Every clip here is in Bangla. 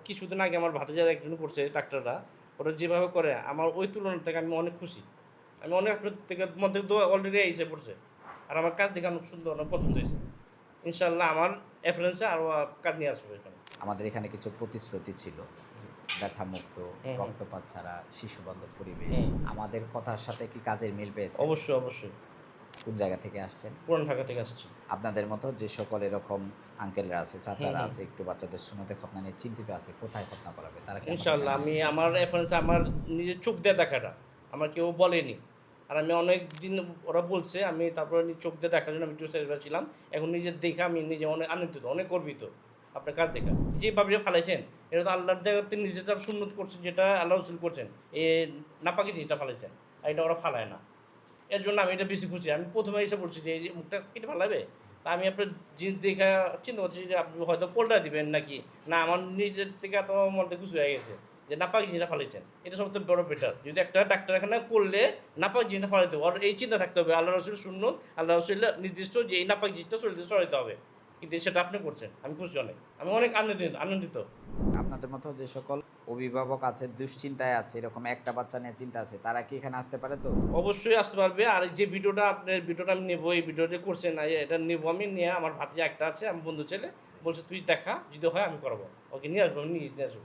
কিছুদিন আগে আমার ভাতিজার একজন করছে ডাক্তাররা, ওরা যেভাবে করে আমার ওই তুলনা থেকে আমি অনেক খুশি। আমি অনেক আপনার থেকে মন থেকে দোয়া অলরেডি এসে পড়ছে। আর আমার কাজ দেখে অনেক সুন্দর, অনেক পছন্দ হয়েছে। ইনশাআল্লাহ আমার রেফারেন্সে আরও কাজ নিয়ে আসবো এখানে। আমাদের এখানে কিছু প্রতিশ্রুতি ছিল, জি। ব্যথামুক্ত, হুম, হুম। রক্তপাত ছাড়া, শিশুবান্ধব পরিবেশ। হুম। আমাদের কথার সাথে কি কাজের মিল পেয়েছেন? অবশ্যই, অবশ্যই। কোন জায়গা থেকে আসছেন? পুরান ঢাকা থেকে আসছি। আপনাদের মতো যে সকল এরকম আঙ্কেলরা আছে, হুম, চাচারা হুম। আছে, একটু বাচ্চাদের সুন্নতে খতনা নিয়ে চিন্তিত আছে, কোথায় খতনা করাবে? তারা কি আমাকে ইনশাআল্লাহ এখানে আমি আসতে পারে? আমার রেফারেন্স আমার নিজের চোখ দিয়ে দেখাটা। আমার কেউ বলেনি। আর আমি অনেকদিন ওরা বলছে, আমি তারপরে চোখ দিয়ে দেখার জন্য আমি একটু চেষ্টা ছিলাম। এখন নিজের দেখে আমি নিজে অনেক আনন্দিত, অনেক গর্বিত আপনার কাজ দেখা। যেভাবে ফালাইছেন, এটা তো আল্লাহর জায়গাতে নিজে তার সুন্নত করছেন, যেটা আল্লাহ রাসূল করছেন। নাপাকি জিনিসটা ফালাইছেন। আর এটা ওরা ফালায় না। এর জন্য আমি এটা বেশি খুশি। আমি ১ম এ এসে বলছি যে, "এই মুখটা কেটে ফেলাবে?" তা আমি আপনার জিনিস দেখা চিন্তা করছি যে, আপনি হয়তো পোল্টায় দিবেন নাকি? না, আমার নিজের থেকে এত মনটা খুশি হয়ে গেছে যে, নাপাক জিনিসটা ফালাইছেন। এটা সবথেকে বড় বেটার। যদি একটা ডাক্তারখানা করলে নাপাক জিনিসটা ফালাইতে হবে। ওর এই চিন্তা থাকতে হবে, আল্লাহ রাসূলের সুন্নত, আল্লাহ রাসূলের নির্দিষ্ট যে এই নাপাক জিনিসটা শরীর থেকে সরাইতে হবে। কিন্তু সেটা আপনি করছেন। আমি খুশি অনেক। আমি অনেক আনন্দিত। আপনাদের মতো যে সকল অভিভাবক আছে, দুশ্চিন্তায় আছে, এরকম একটা বাচ্চা নিয়ে চিন্তা আছে, তারা কি এখানে আসতে পারে তো? অবশ্যই আসতে পারবে। আর যে ভিডিওটা আপনার ভিডিওটা আমি নেবো, এই ভিডিওটা করছেন এটা নেবো আমি নিয়ে আমার ভাতিজা একটা আছে, আমার বন্ধু ছেলে বলছে, "তুই দেখা, যদি হয় আমি করাবো।" ওকে নিয়ে আসবো, আমি নিয়ে আসবো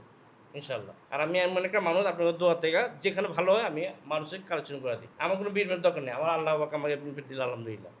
ইনশাআল্লাহ। আর আমি এমন একটা মানুষ আপনাদের দোয়া থেকে যেখানে ভালো হয় আমি মানুষের কালেকশন করে দিই। আমার কোনো বিল দরকার নেই। আমার আল্লাহ পাক আমাকে দিল আলহামদুলিল্লাহ।